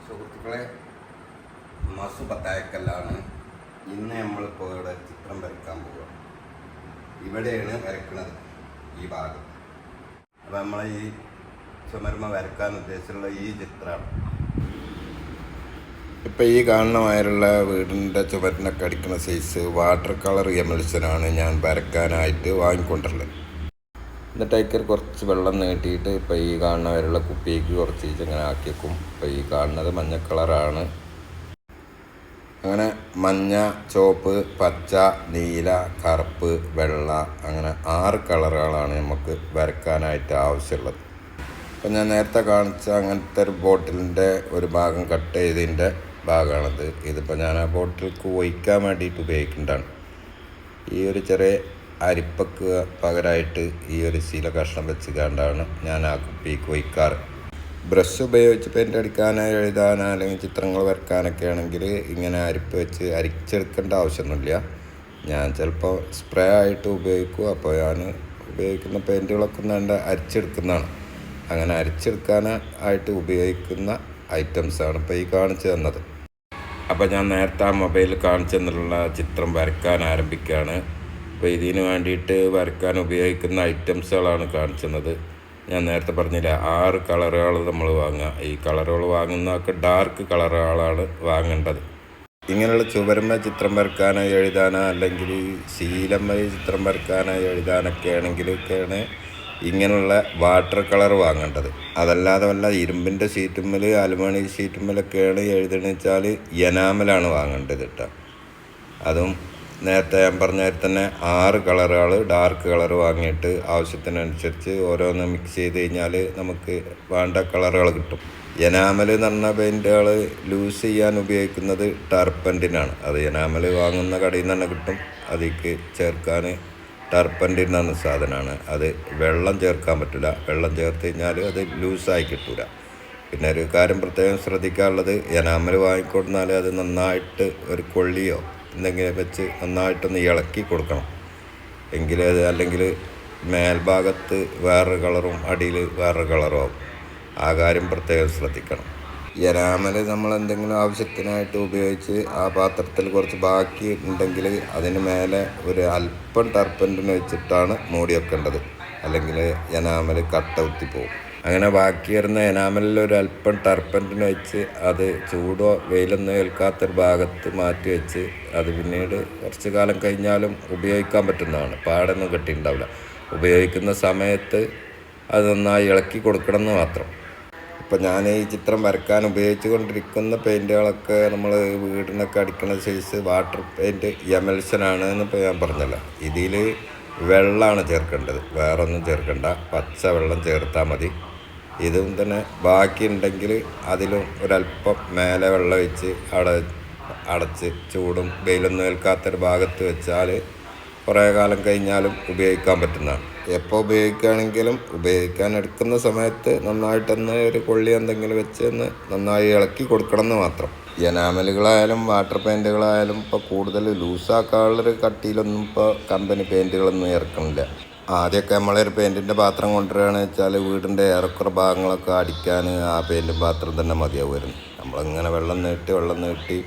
സുഹൃത്തുക്കളെ, മസു പത്തായക്കല്ലാണ്. ഇന്ന് നമ്മളിപ്പോൾ ഇവിടെ ചിത്രം വരയ്ക്കാൻ പോവുക. ഇവിടെയാണ് വരയ്ക്കുന്നത്, ഈ ഭാഗം. അപ്പോൾ നമ്മൾ ഈ ചുമരുമ വരയ്ക്കാൻ ഉദ്ദേശിച്ചുള്ള ഈ ചിത്രമാണ്. ഇപ്പം ഈ കാണുന്നമായുള്ള വീടിൻ്റെ ചുമരിനൊക്കെ അടിക്കുന്ന സൈസ് വാട്ടർ കളർ എമൽഷനാണ് ഞാൻ വരയ്ക്കാനായിട്ട് വാങ്ങിക്കൊണ്ടുള്ളത്. എന്നിട്ട് അതിൽ കുറച്ച് വെള്ളം നീട്ടിയിട്ട് ഇപ്പോൾ ഈ കാണുന്നവരുള്ള കുപ്പിക്ക് കുറച്ച് ഇങ്ങനെ ആക്കി വെക്കും. ഇപ്പോൾ ഈ കാണുന്നത് മഞ്ഞ കളറാണ്. അങ്ങനെ മഞ്ഞ, ചുവപ്പ്, പച്ച, നീല, കറുപ്പ്, വെള്ള, അങ്ങനെ 6 കളറുകളാണ് നമുക്ക് വരയ്ക്കാനായിട്ട് ആവശ്യമുള്ളത്. അപ്പം ഞാൻ നേരത്തെ കാണിച്ച അങ്ങനത്തെ ഒരു ബോട്ടിലിൻ്റെ ഒരു ഭാഗം കട്ട് ചെയ്തതിൻ്റെ ഭാഗമാണിത്. ഇതിപ്പോൾ ഞാൻ ആ ബോട്ടിലേക്ക് ഒഴിക്കാൻ വേണ്ടിയിട്ട് ഉപയോഗിക്കേണ്ടതാണ്. ഈ ഒരു ചെറിയ അരിപ്പക്ക് പകരമായിട്ട് ഈ ഒരു ശീല കഷ്ണം വെച്ച് കണ്ടാണ് ഞാൻ ആ കുപ്പിക്ക് ഒഴിക്കാറ്. ബ്രഷ് ഉപയോഗിച്ച് പെയിൻ്റ് അടിക്കാനോ എഴുതാനോ അല്ലെങ്കിൽ ചിത്രങ്ങൾ വരയ്ക്കാനൊക്കെ ആണെങ്കിൽ ഇങ്ങനെ അരിപ്പ് വെച്ച് അരിച്ചെടുക്കേണ്ട ആവശ്യമൊന്നുമില്ല. ഞാൻ ചിലപ്പോൾ സ്പ്രേ ആയിട്ട് ഉപയോഗിക്കും. അപ്പോൾ ഞാൻ ഉപയോഗിക്കുന്ന പെയിൻറ്റുകളൊക്കെ ഒന്ന് അരിച്ചെടുക്കുന്നതാണ്. അങ്ങനെ അരിച്ചെടുക്കാനായിട്ട് ഉപയോഗിക്കുന്ന ഐറ്റംസാണ് ഇപ്പോൾ ഈ കാണിച്ചു തന്നത്. അപ്പോൾ ഞാൻ നേരത്തെ ആ മൊബൈലിൽ കാണിച്ചു തന്നുള്ള ചിത്രം വരയ്ക്കാൻ ആരംഭിക്കുകയാണ്. അപ്പോൾ ഇതിന് വേണ്ടിയിട്ട് വരയ്ക്കാൻ ഉപയോഗിക്കുന്ന ഐറ്റംസുകളാണ് കാണിച്ചു തന്നത്. ഞാൻ നേരത്തെ പറഞ്ഞില്ല, 6 കളറുകൾ നമ്മൾ വാങ്ങുക. ഈ കളറുകൾ വാങ്ങുന്നതൊക്കെ ഡാർക്ക് കളറുകളാണ് വാങ്ങേണ്ടത്. ഇങ്ങനെയുള്ള ചുവരുമ്മ ചിത്രം വരയ്ക്കാനോ എഴുതാനോ അല്ലെങ്കിൽ ശീലമ്മ ചിത്രം വരയ്ക്കാനോ എഴുതാനൊക്കെ ആണെങ്കിലൊക്കെയാണ് ഇങ്ങനെയുള്ള വാട്ടർ കളർ വാങ്ങേണ്ടത്. അതല്ലാതെ വല്ല ഇരുമ്പിൻ്റെ ഷീറ്റുമ്മൽ, അലുമിനിയം ഷീറ്റുമ്മലൊക്കെയാണ് എഴുതണമെന്ന് വെച്ചാൽ എനാമലാണ് വാങ്ങേണ്ടത് കേട്ടോ. അതും നേരത്തെ ഞാൻ പറഞ്ഞ തന്നെ 6 കളറുകൾ ഡാർക്ക് കളർ വാങ്ങിയിട്ട് ആവശ്യത്തിനനുസരിച്ച് ഓരോന്ന് മിക്സ് ചെയ്ത് കഴിഞ്ഞാൽ നമുക്ക് വേണ്ട കളറുകൾ കിട്ടും. എനാമൽ എന്ന് പറഞ്ഞ പെയിൻറ്റുകൾ ലൂസ് ചെയ്യാൻ ഉപയോഗിക്കുന്നത് ടർപ്പൻറ്റിനാണ്. അത് എനാമൽ വാങ്ങുന്ന കടയിൽ നിന്ന് തന്നെ കിട്ടും. അതിലേക്ക് ചേർക്കാൻ ടർപ്പൻറ്റിൻ എന്ന സാധനമാണ്. അത് വെള്ളം ചേർക്കാൻ പറ്റില്ല. വെള്ളം ചേർത്ത് കഴിഞ്ഞാൽ അത് ലൂസായി കിട്ടില്ല. പിന്നെ ഒരു കാര്യം പ്രത്യേകം ശ്രദ്ധിക്കാനുള്ളത്, എനാമൽ വാങ്ങിക്കൊടുന്നാൽ അത് നന്നായിട്ട് ഒരു കൊള്ളിയോ എന്തെങ്കിലും വെച്ച് നന്നായിട്ടൊന്ന് ഇളക്കി കൊടുക്കണം. എങ്കിലേ അത്, അല്ലെങ്കിൽ മേൽഭാഗത്ത് വേറൊരു കളറും അടിയിൽ വേറൊരു കളറും ആവും. ആ കാര്യം പ്രത്യേകം ശ്രദ്ധിക്കണം. എനാമൽ നമ്മൾ എന്തെങ്കിലും ആവശ്യത്തിനായിട്ട് ഉപയോഗിച്ച് ആ പാത്രത്തിൽ കുറച്ച് ബാക്കി ഉണ്ടെങ്കിൽ അതിന് മേലെ ഒരു അല്പം ടർപ്പൻറ്റിന് വെച്ചിട്ടാണ് മൂടി വെക്കേണ്ടത്. അല്ലെങ്കിൽ എനാമൽ കട്ട കുത്തിപ്പോവും. അങ്ങനെ ബാക്കി വരുന്ന എനാമലിൽ ഒരു അല്പം ടർപ്പൻറ്റിന് വെച്ച് അത് ചൂടോ വെയിലൊന്നും ഏൽക്കാത്തൊരു ഭാഗത്ത് മാറ്റി വെച്ച് അത് പിന്നീട് കുറച്ച് കാലം കഴിഞ്ഞാലും ഉപയോഗിക്കാൻ പറ്റുന്നതാണ്. പാടൊന്നും കെട്ടിയിട്ടുണ്ടാവില്ല. ഉപയോഗിക്കുന്ന സമയത്ത് അത് നന്നായി ഇളക്കി കൊടുക്കണം എന്ന് മാത്രം. ഇപ്പം ഞാൻ ഈ ചിത്രം വരയ്ക്കാൻ ഉപയോഗിച്ച് കൊണ്ടിരിക്കുന്ന പെയിൻറ്റുകളൊക്കെ നമ്മൾ വീടിനൊക്കെ അടിക്കുന്ന സൈസ് വാട്ടർ പെയിൻറ്റ് എമൽഷനാണ് എന്നിപ്പോൾ ഞാൻ പറഞ്ഞല്ലോ. ഇതിൽ വെള്ളമാണ് ചേർക്കേണ്ടത്, വേറൊന്നും ചേർക്കണ്ട. പച്ച വെള്ളം ചേർത്താൽ മതി. ഇതും തന്നെ ബാക്കി ഉണ്ടെങ്കിൽ അതിലും ഒരല്പം മേലെ വെള്ളം ഒഴിച്ച് അടച്ച് ചൂടും വെയിലൊന്നും ഏൽക്കാത്തൊരു ഭാഗത്ത് വെച്ചാൽ കുറേ കാലം കഴിഞ്ഞാലും ഉപയോഗിക്കാൻ പറ്റുന്നതാണ്. എപ്പോൾ ഉപയോഗിക്കുകയാണെങ്കിലും ഉപയോഗിക്കാൻ എടുക്കുന്ന സമയത്ത് നന്നായിട്ടൊന്ന് ഒരു കൊള്ളി എന്തെങ്കിലും വെച്ച് ഒന്ന് നന്നായി ഇളക്കി കൊടുക്കണം എന്ന് മാത്രം. എനാമലുകളായാലും വാട്ടർ പെയിൻറ്റുകളായാലും ഇപ്പോൾ കൂടുതൽ ലൂസാക്കാനുള്ളൊരു കട്ടിയിലൊന്നും ഇപ്പോൾ കമ്പനി പെയിൻറ്റുകളൊന്നും ഇറക്കണില്ല. ആദ്യമൊക്കെ നമ്മളൊരു പെയിൻറ്റിൻ്റെ പാത്രം കൊണ്ടുവരികയാണെന്ന് വെച്ചാൽ വീടിൻ്റെ ഏറെക്കുറെ ഭാഗങ്ങളൊക്കെ അടിക്കാൻ ആ പെയിൻറ്റ് പാത്രം തന്നെ മതിയാവുമായിരുന്നു. നമ്മളിങ്ങനെ വെള്ളം നീട്ടി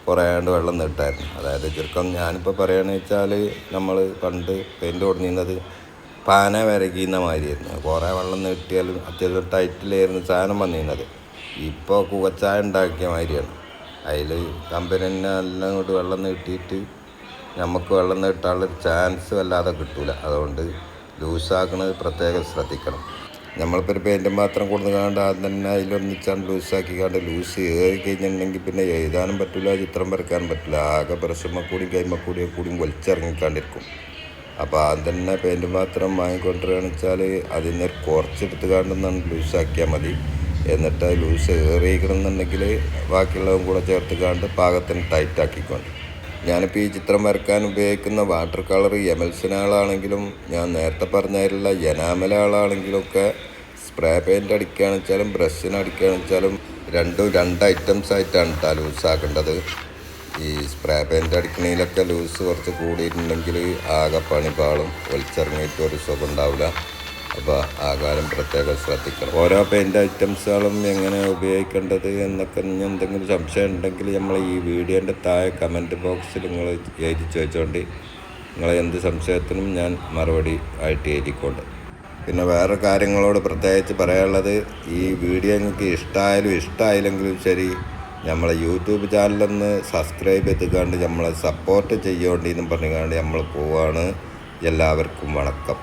കുറേ വെള്ളം നീട്ടായിരുന്നു. അതായത് ചുരുക്കം ഞാനിപ്പോൾ പറയുകയാണെന്ന് വെച്ചാൽ നമ്മൾ പണ്ട് പെയിൻറ്റ് കൊടുക്കുന്നത് പാന വരയ്ക്കുന്ന മാതിരിയായിരുന്നു. കുറേ വെള്ളം നീട്ടിയാലും അത്യാവശ്യം ടൈറ്റിലായിരുന്നു സാധനം വന്നിരുന്നത്. ഇപ്പോൾ കൂവച്ചായ ഉണ്ടാക്കിയ മാതിരിയാണ്. അതിൽ കമ്പനി തന്നെ എല്ലാം കൊണ്ട് വെള്ളം നീട്ടിയിട്ട് നമുക്ക് വെള്ളം നീട്ടാനുള്ളൊരു ചാൻസ് വല്ലാതെ കിട്ടില്ല. അതുകൊണ്ട് ലൂസാക്കുന്നത് പ്രത്യേകം ശ്രദ്ധിക്കണം. നമ്മളിപ്പോൾ ഒരു പെയിൻറ്റും പാത്രം കൊടുത്ത് കാണാണ്ട് ആദ്യം തന്നെ അതിലൊന്നിച്ചാണ് ലൂസാക്കിക്കാണ്ട് ലൂസ് കയറി കഴിഞ്ഞിട്ടുണ്ടെങ്കിൽ പിന്നെ എഴുതാനും പറ്റില്ല, ചിത്രം വരയ്ക്കാനും പറ്റില്ല. ആകെ ബ്രഷുമ്മക്കൂടിയും കൈമക്കൂടിയും വലിച്ചിറങ്ങിക്കാണ്ടിരിക്കും. അപ്പോൾ ആദ്യം തന്നെ പെയിൻറ്റും പാത്രം വാങ്ങിക്കൊണ്ടിരിക്കുകയാണെന്ന് വെച്ചാൽ അതിൽ നിന്ന് കുറച്ചെടുത്ത് കാണ്ടെന്നാണ് ലൂസാക്കിയാൽ മതി. എന്നിട്ട് ലൂസ് ഏറിയിരിക്കണമെന്നുണ്ടെങ്കിൽ ബാക്കിയുള്ളതും കൂടെ ചേർത്ത് കാണ്ട് പാകത്തിന് ടൈറ്റ് ആക്കിക്കൊണ്ട്. ഞാനിപ്പോൾ ഈ ചിത്രം വരയ്ക്കാൻ ഉപയോഗിക്കുന്ന വാട്ടർ കളർ എമൽഷനുകളാണെങ്കിലും ഞാൻ നേരത്തെ പറഞ്ഞതിലുള്ള എനാമലുകളാണെങ്കിലും ഒക്കെ സ്പ്രേ പെയിൻറ്റ് അടിക്കുകയാണെന്ന് വെച്ചാലും ബ്രഷിന് അടിക്കുകയാണെന്ന് വെച്ചാലും രണ്ടും 2 ഐറ്റംസ് ആയിട്ടാണ് കേട്ടോ ലൂസാക്കേണ്ടത്. ഈ സ്പ്രേ പെയിൻറ്റ് അടിക്കണതിലൊക്കെ ലൂസ് കുറച്ച് കൂടിയിട്ടുണ്ടെങ്കിൽ ആകെ പണി പാളും, വലിച്ചിറങ്ങിയിട്ട് ഒരു സുഖം ഉണ്ടാവില്ല. അപ്പോൾ ആ കാര്യം പ്രത്യേകം ശ്രദ്ധിക്കണം. ഓരോ പെയിൻറ്റ് ഐറ്റംസുകളും എങ്ങനെ ഉപയോഗിക്കേണ്ടത് എന്നൊക്കെ എന്തെങ്കിലും സംശയം ഉണ്ടെങ്കിൽ നമ്മൾ ഈ വീഡിയോൻ്റെ താഴെ കമൻറ്റ് ബോക്സിൽ നിങ്ങൾ എഴുതി ചോദിച്ചുകൊണ്ട് നിങ്ങൾ എന്ത് സംശയത്തിനും ഞാൻ മറുപടി ആയിട്ട് എഴുതിക്കൊണ്ട്. പിന്നെ വേറെ കാര്യങ്ങളോട് പ്രത്യേകിച്ച് പറയാനുള്ളത്, ഈ വീഡിയോ നിങ്ങൾക്ക് ഇഷ്ടമായില്ലെങ്കിലും ശരി, നമ്മളെ യൂട്യൂബ് ചാനലൊന്ന് സബ്സ്ക്രൈബ് ചെയ്തുകൊണ്ട് നമ്മളെ സപ്പോർട്ട് ചെയ്യേണ്ടിയെന്നും പറഞ്ഞുകൊണ്ട് നമ്മൾ പോവാണ്. എല്ലാവർക്കും വണക്കം.